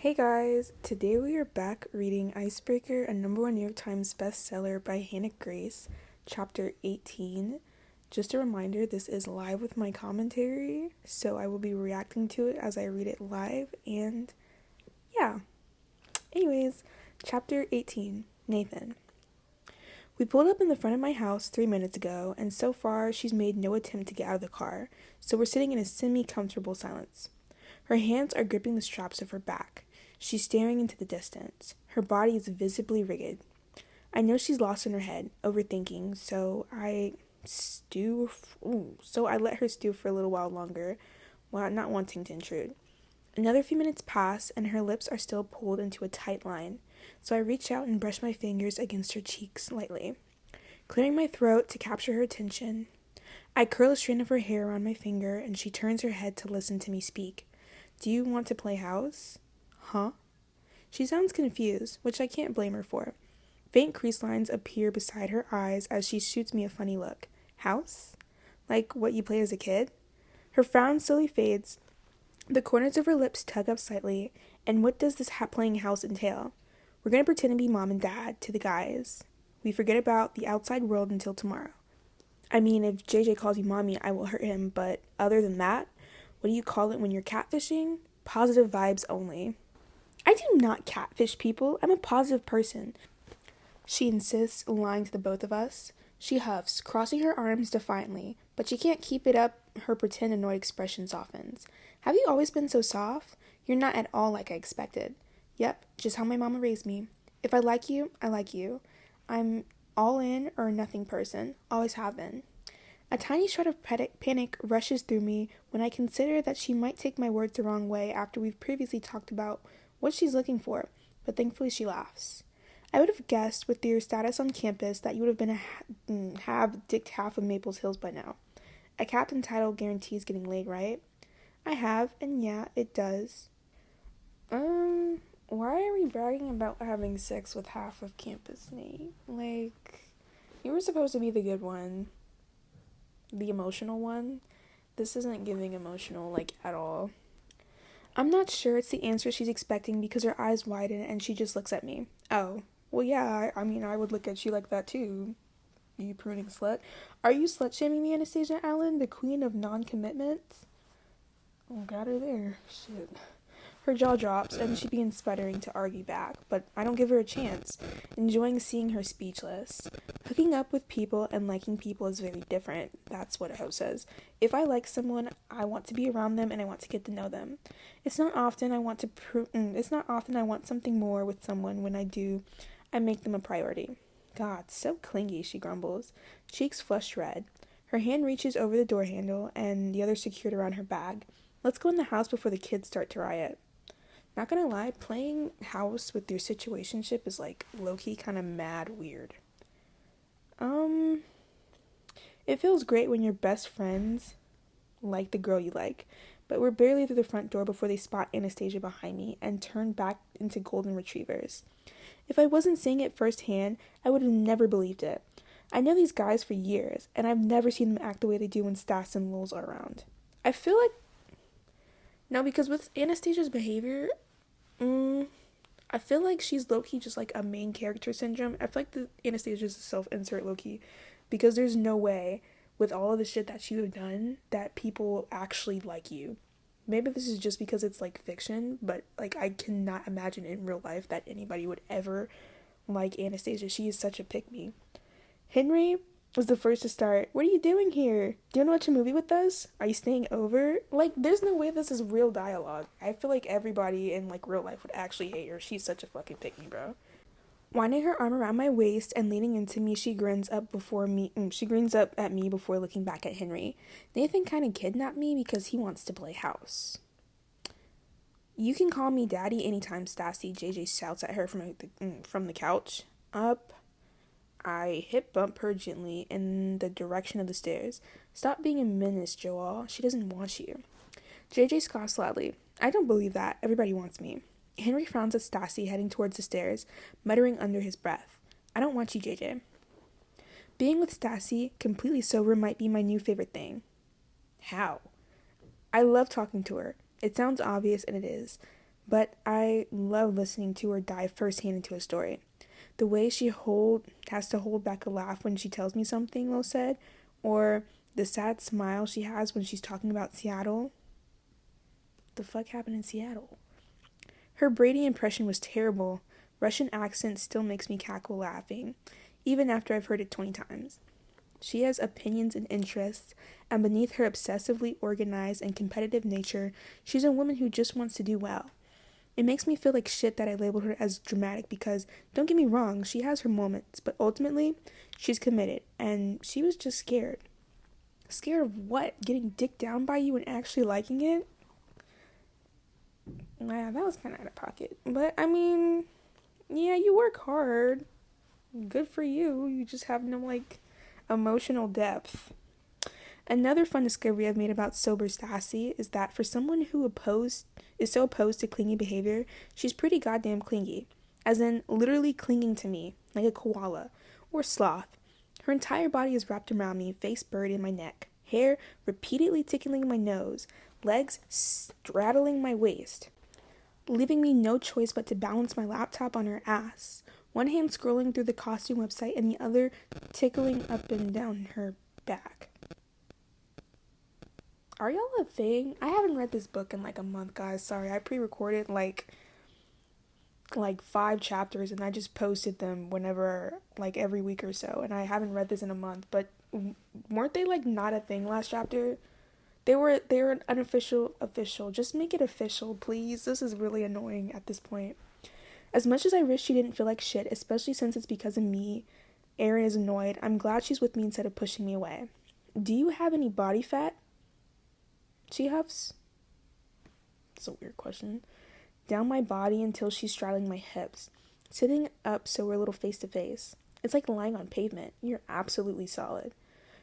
Hey guys, today we are back reading Icebreaker, a #1 New York Times bestseller by Hannah Grace, Chapter 18. Just a reminder, this is live with my commentary, so I will be reacting to it as I read it live, and yeah. Anyways, Chapter 18, Nathan. We pulled up in the front of my house 3 minutes ago, and so far she's made no attempt to get out of the car, so we're sitting in a semi-comfortable silence. Her hands are gripping the straps of her back. She's staring into the distance. Her body is visibly rigid. I know she's lost in her head, overthinking, so I let her stew for a little while longer, while not wanting to intrude. Another few minutes pass, and her lips are still pulled into a tight line, so I reach out and brush my fingers against her cheeks lightly, clearing my throat to capture her attention. I curl a strand of her hair around my finger, and she turns her head to listen to me speak. "Do you want to play house?" "Huh?" She sounds confused, which I can't blame her for. Faint crease lines appear beside her eyes as she shoots me a funny look. "House? Like what you played as a kid?" Her frown slowly fades. The corners of her lips tug up slightly. "And what does this playing house entail?" "We're going to pretend to be mom and dad to the guys. We forget about the outside world until tomorrow. I mean, if JJ calls you mommy, I will hurt him, but other than that, what do you call it when you're catfishing? Positive vibes only." "I do not catfish people. I'm a positive person," she insists, lying to the both of us. She huffs, crossing her arms defiantly, but she can't keep it up. Her pretend annoyed expression softens. "Have you always been so soft? You're not at all like I expected." "Yep, just how my mama raised me. If I like you, I like you. I'm all in or nothing person. Always have been." A tiny shred of panic rushes through me when I consider that she might take my words the wrong way after we've previously talked about what she's looking for, but thankfully she laughs. "I would have guessed with your status on campus that you would have been dicked half of Maples Hills by now. A captain title guarantees getting laid, right?" "I have, and yeah, it does." Why are we bragging about having sex with half of campus, Nate? Like, you were supposed to be the good one. The emotional one. This isn't giving emotional, like, at all. I'm not sure it's the answer she's expecting because her eyes widen and she just looks at me. "Oh, well, yeah, I mean, I would look at you like that too, you pruning slut. Are you slut-shaming me, Anastasia Allen, the queen of non-commitments?" Oh, got her there. Shit. Her jaw drops, and she begins sputtering to argue back, but I don't give her a chance, enjoying seeing her speechless. Hooking up with people and liking people is very different. That's what Ho says. If I like someone, I want to be around them and I want to get to know them. It's not often I want something more with someone. When I do, I make them a priority. God, so clingy, she grumbles, cheeks flushed red. Her hand reaches over the door handle and the other secured around her bag. "Let's go in the house before the kids start to riot." Not gonna lie, playing house with your situationship is like low-key kind of mad weird. It feels great when your best friends like the girl you like, but we're barely through the front door before they spot Anastasia behind me and turn back into golden retrievers. If I wasn't seeing it firsthand, I would have never believed it. I know these guys for years, and I've never seen them act the way they do when Stas and Lils are around. I feel like no, because with Anastasia's behavior, I feel like she's low-key just like a main character syndrome. I feel like the Anastasia's a self-insert low-key, because there's no way with all of the shit that she would have done that people actually like you. Maybe this is just because it's like fiction, but like I cannot imagine in real life that anybody would ever like Anastasia. She is such a pick-me. Henry was the first to start. "What are you doing here? Do you want to watch a movie with us? Are you staying over?" Like, there's no way this is real dialogue. I feel like everybody in, like, real life would actually hate her. She's such a fucking pick-me, bro. Winding her arm around my waist and leaning into me, she grins up at me before looking back at Henry. "Nathan kind of kidnapped me because he wants to play house." "You can call me daddy anytime, Stassi," JJ shouts at her from the couch. Up. I hip bump her gently in the direction of the stairs. "Stop being a menace, Joel. She doesn't want you." JJ scoffs loudly. "I don't believe that. Everybody wants me." Henry frowns at Stassi heading towards the stairs, muttering under his breath. "I don't want you, JJ." Being with Stassi, completely sober, might be my new favorite thing. How? I love talking to her. It sounds obvious, and it is. but I love listening to her dive firsthand into a story. The way she has to hold back a laugh when she tells me something Lo said, or the sad smile she has when she's talking about Seattle. The fuck happened in Seattle? Her Brady impression was terrible. Russian accent still makes me cackle laughing, even after I've heard it 20 times. She has opinions and interests, and beneath her obsessively organized and competitive nature, she's a woman who just wants to do well. It makes me feel like shit that I labeled her as dramatic because, don't get me wrong, she has her moments, but ultimately, she's committed, and she was just scared. Scared of what? Getting dicked down by you and actually liking it? Yeah, that was kind of out of pocket. But, I mean, yeah, you work hard. Good for you. You just have no, emotional depth. Another fun discovery I've made about sober Stassi is that for someone who is so opposed to clingy behavior, she's pretty goddamn clingy. As in, literally clinging to me, like a koala, or sloth. Her entire body is wrapped around me, face buried in my neck, hair repeatedly tickling my nose, legs straddling my waist, leaving me no choice but to balance my laptop on her ass, one hand scrolling through the costume website and the other tickling up and down her back. Are y'all a thing? I haven't read this book in a month, guys. Sorry, I pre-recorded like 5 chapters and I just posted them whenever, every week or so, and I haven't read this in a month. But weren't they not a thing last chapter? They were an unofficial official. Just make it official, please. This is really annoying at this point. As much as I wish she didn't feel like shit, especially since it's because of me, Erin is annoyed. I'm glad she's with me instead of pushing me away. Do you have any body fat? She huffs. It's a weird question. Down my body until she's straddling my hips, sitting up so we're a little face to face. It's like lying on pavement. You're absolutely solid.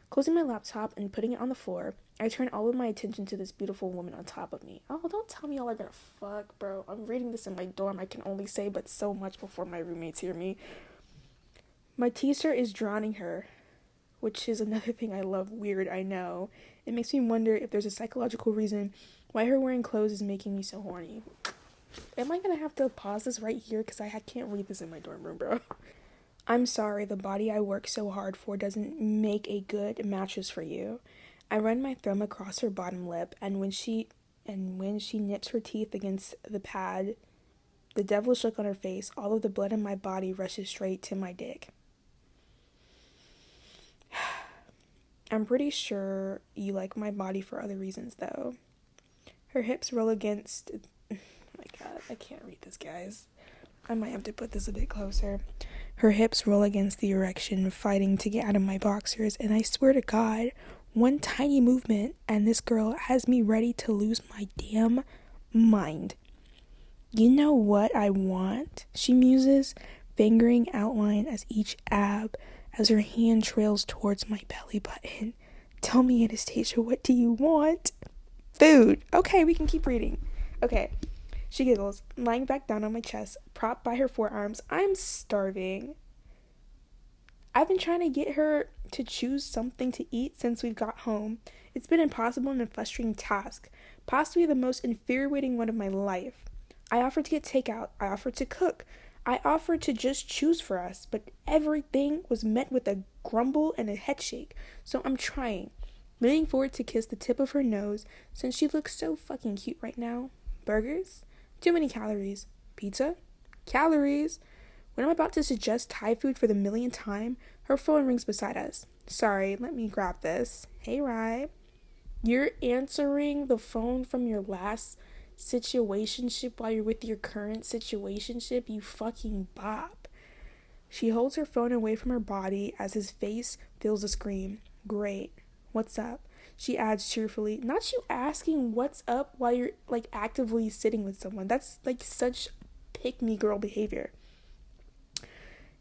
Closing my laptop and putting it on the floor, I turn all of my attention to this beautiful woman on top of me. Oh, don't tell me y'all are gonna fuck, bro. I'm reading this in my dorm. I can only say but so much before my roommates hear me. My t-shirt is drowning her, which is another thing I love. Weird, I know. It makes me wonder if there's a psychological reason why her wearing clothes is making me so horny. Am I gonna have to pause this right here? Because I can't read this in my dorm room, bro. I'm sorry, the body I work so hard for doesn't make a good mattress for you. I run my thumb across her bottom lip, and when she nips her teeth against the pad, the devilish look on her face, all of the blood in my body rushes straight to my dick. I'm pretty sure you like my body for other reasons, though. Her hips roll against... Oh my god, I can't read this, guys. I might have to put this a bit closer. Her hips roll against the erection, fighting to get out of my boxers, and I swear to God, one tiny movement, and this girl has me ready to lose my damn mind. You know what I want? She muses, fingering outline as each ab, as her hand trails towards my belly button. Tell me, Anastasia, what do you want? Food. Okay, we can keep reading. Okay. She giggles, lying back down on my chest, propped by her forearms. I'm starving. I've been trying to get her to choose something to eat since we've got home. It's been impossible and a frustrating task, possibly the most infuriating one of my life. I offered to get takeout. I offered to cook. I offered to just choose for us, but everything was met with a grumble and a head shake. So I'm trying, leaning forward to kiss the tip of her nose since she looks so fucking cute right now. Burgers? Too many calories. Pizza? Calories. When I'm about to suggest Thai food for the millionth time, her phone rings beside us. Sorry, let me grab this. Hey, Rye. You're answering the phone from your last situationship while you're with your current situationship, you fucking bop. She holds her phone away from her body as his face fills the screen. Great. What's up? She adds cheerfully, not you asking what's up while you're actively sitting with someone. That's such pick-me-girl behavior.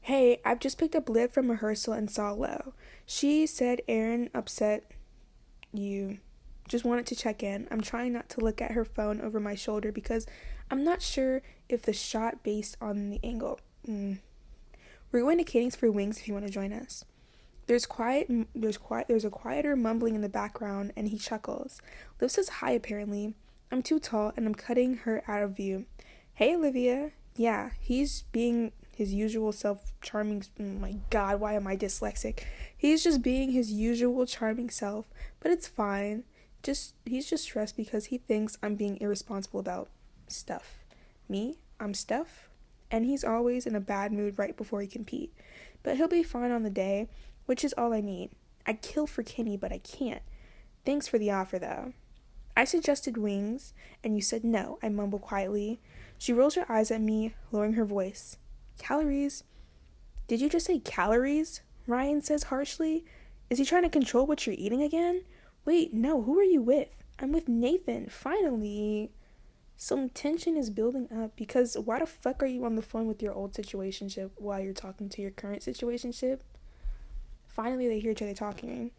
Hey, I've just picked up Liv from rehearsal and saw Lo. She said Erin upset you. Just wanted to check in. I'm trying not to look at her phone over my shoulder because I'm not sure if the shot based on the angle. We're going to Katie's for wings if you want to join us. There's a quieter mumbling in the background, and he chuckles. Liv says hi, apparently. I'm too tall, and I'm cutting her out of view. Hey, Olivia. Yeah, he's being his usual self charming. Oh my god, why am I dyslexic? He's just being his usual charming self, but it's fine. He's just stressed because he thinks I'm being irresponsible about stuff. Me? I'm stuff? And he's always in a bad mood right before he compete. But he'll be fine on the day, which is all I need. I'd kill for Kenny, but I can't. Thanks for the offer, though. I suggested wings, and you said no, I mumble quietly. She rolls her eyes at me, lowering her voice. Calories? Did you just say calories? Ryan says harshly. Is he trying to control what you're eating again? Wait, no, who are you with? I'm with Nathan, finally. Some tension is building up because why the fuck are you on the phone with your old situationship while you're talking to your current situationship? Finally, they hear each other talking.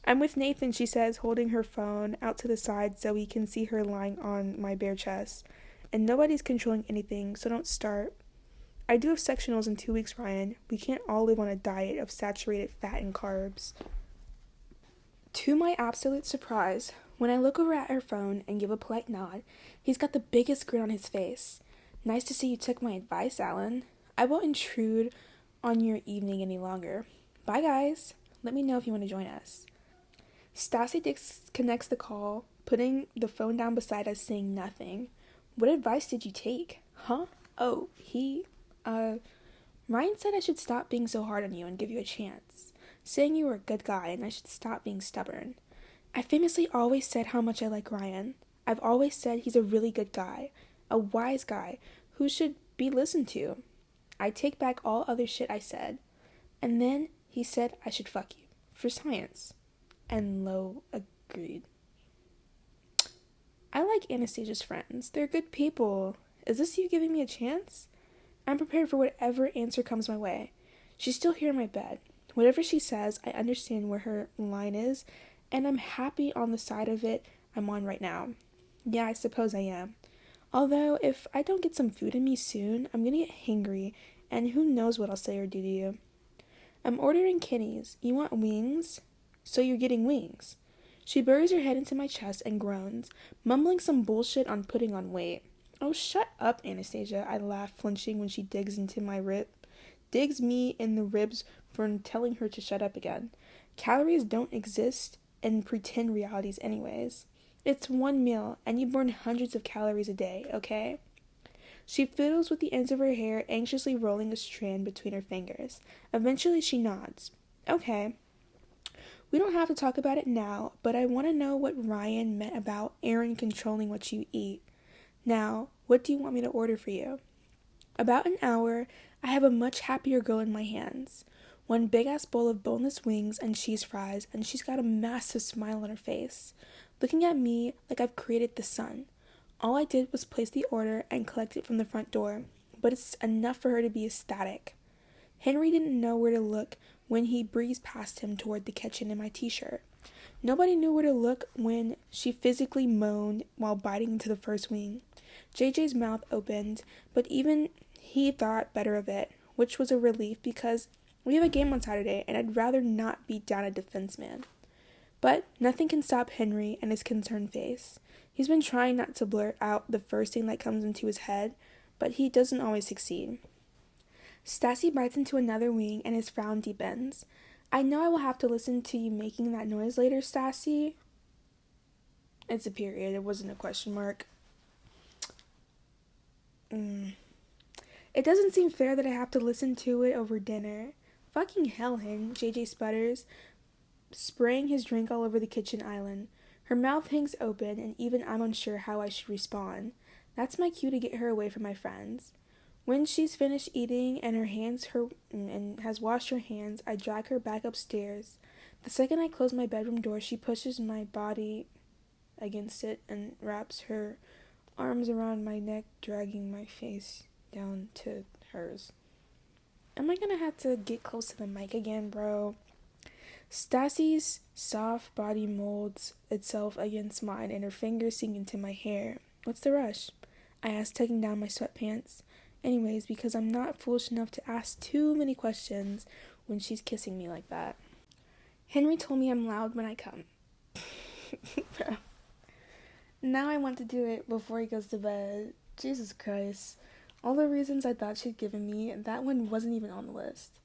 I'm with Nathan, she says, holding her phone out to the side so we can see her lying on my bare chest. And nobody's controlling anything, so don't start. I do have sectionals in 2 weeks, Ryan. We can't all live on a diet of saturated fat and carbs. To my absolute surprise, when I look over at her phone and give a polite nod, he's got the biggest grin on his face. Nice to see you took my advice, Alan. I won't intrude on your evening any longer. Bye, guys. Let me know if you want to join us. Stassi disconnects the call, putting the phone down beside us, saying nothing. What advice did you take? Huh? Oh, Ryan said I should stop being so hard on you and give you a chance, saying you were a good guy and I should stop being stubborn. I famously always said how much I like Ryan. I've always said he's a really good guy, a wise guy who should be listened to. I take back all other shit I said. And then he said I should fuck you, for science. And Lo agreed. I like Anastasia's friends. They're good people. Is this you giving me a chance? I'm prepared for whatever answer comes my way. She's still here in my bed. Whatever she says, I understand where her line is, and I'm happy on the side of it I'm on right now. Yeah, I suppose I am. Although, if I don't get some food in me soon, I'm gonna get hangry, and who knows what I'll say or do to you. I'm ordering Kenny's. You want wings? So you're getting wings. She buries her head into my chest and groans, mumbling some bullshit on putting on weight. Oh, shut up, Anastasia, I laugh, flinching when she digs me in the ribs for telling her to shut up again. Calories don't exist in pretend realities anyways. It's one meal, and you burn hundreds of calories a day, okay? She fiddles with the ends of her hair, anxiously rolling a strand between her fingers. Eventually she nods. Okay. We don't have to talk about it now, but I want to know what Ryan meant about Aaron controlling what you eat. Now, what do you want me to order for you? About an hour, I have a much happier girl in my hands. One big-ass bowl of boneless wings and cheese fries, and she's got a massive smile on her face, looking at me like I've created the sun. All I did was place the order and collect it from the front door, but it's enough for her to be ecstatic. Henry didn't know where to look when he breezed past him toward the kitchen in my t-shirt. Nobody knew where to look when she physically moaned while biting into the first wing. JJ's mouth opened, but even he thought better of it, which was a relief because we have a game on Saturday and I'd rather not beat down a defenseman. But nothing can stop Henry and his concerned face. He's been trying not to blurt out the first thing that comes into his head, but he doesn't always succeed. Stassi bites into another wing and his frown deepens. I know I will have to listen to you making that noise later, Stassi. It's a period. It wasn't a question mark. It doesn't seem fair that I have to listen to it over dinner. Fucking hell, Hen, JJ sputters, spraying his drink all over the kitchen island. Her mouth hangs open, and even I'm unsure how I should respond. That's my cue to get her away from my friends. When she's finished eating and has washed her hands, I drag her back upstairs. The second I close my bedroom door, she pushes my body against it and wraps her arms around my neck, dragging my face down to hers. Am I gonna have to get close to the mic again, bro? Stassi's soft body molds itself against mine, and her fingers sink into my hair. What's the rush? I ask, tucking down my sweatpants. Anyways, because I'm not foolish enough to ask too many questions when she's kissing me like that. Henry told me I'm loud when I come. Bro. Now I want to do it before he goes to bed. Jesus Christ. All the reasons I thought she'd given me, that one wasn't even on the list.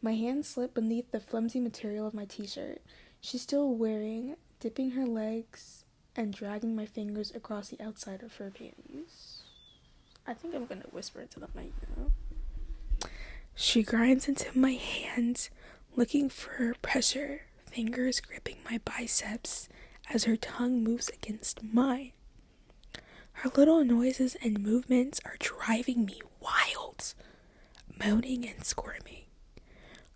My hand slipped beneath the flimsy material of my t-shirt. She's still wearing, dipping her legs and dragging my fingers across the outside of her panties. I think I'm gonna whisper into the mic now. She grinds into my hands, looking for pressure, fingers gripping my biceps as her tongue moves against mine. Her little noises and movements are driving me wild, moaning and squirming.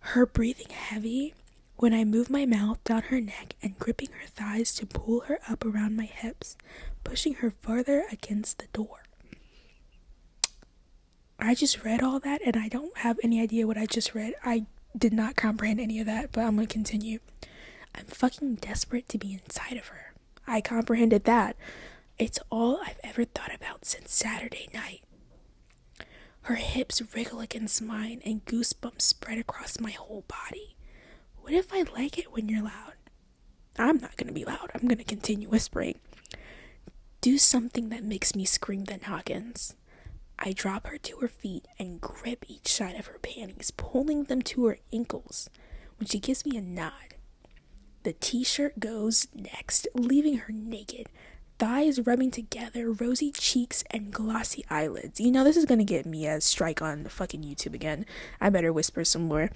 Her breathing heavy when I move my mouth down her neck and gripping her thighs to pull her up around my hips, pushing her further against the door. I just read all that and I don't have any idea what I just read. I did not comprehend any of that, but I'm going to continue. I'm fucking desperate to be inside of her. I comprehended that. It's all I've ever thought about since Saturday night. Her hips wriggle against mine and goosebumps spread across my whole body. What if I like it when you're loud? I'm not going to be loud. I'm going to continue whispering. Do something that makes me scream then, Hawkins. I drop her to her feet and grip each side of her panties, pulling them to her ankles. When she gives me a nod, the t-shirt goes next, leaving her naked, thighs rubbing together, rosy cheeks and glossy eyelids. You know, this is gonna get me a strike on fucking YouTube again. I better whisper some more.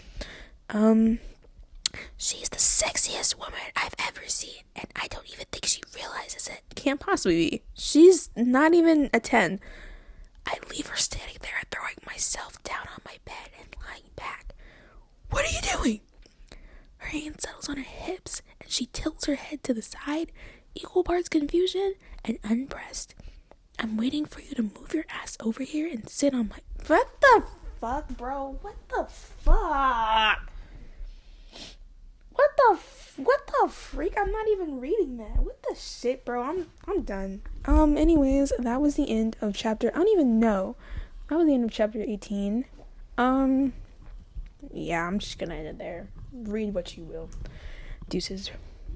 She's the sexiest woman I've ever seen, and I don't even think she realizes it. Can't possibly be. She's not even a 10. I leave her standing there, throwing myself down on my bed and lying back. What are you doing? Her hand settles on her hips, and she tilts her head to the side, equal parts confusion and unpressed. I'm waiting for you to move your ass over here and sit on my... What the fuck, bro? What the fuck? What the freak? I'm not even reading that. What the shit, bro? I'm done. Anyways, that was the end of chapter... I don't even know. That was the end of chapter 18. Yeah, I'm just gonna end it there. Read what you will. Deuces.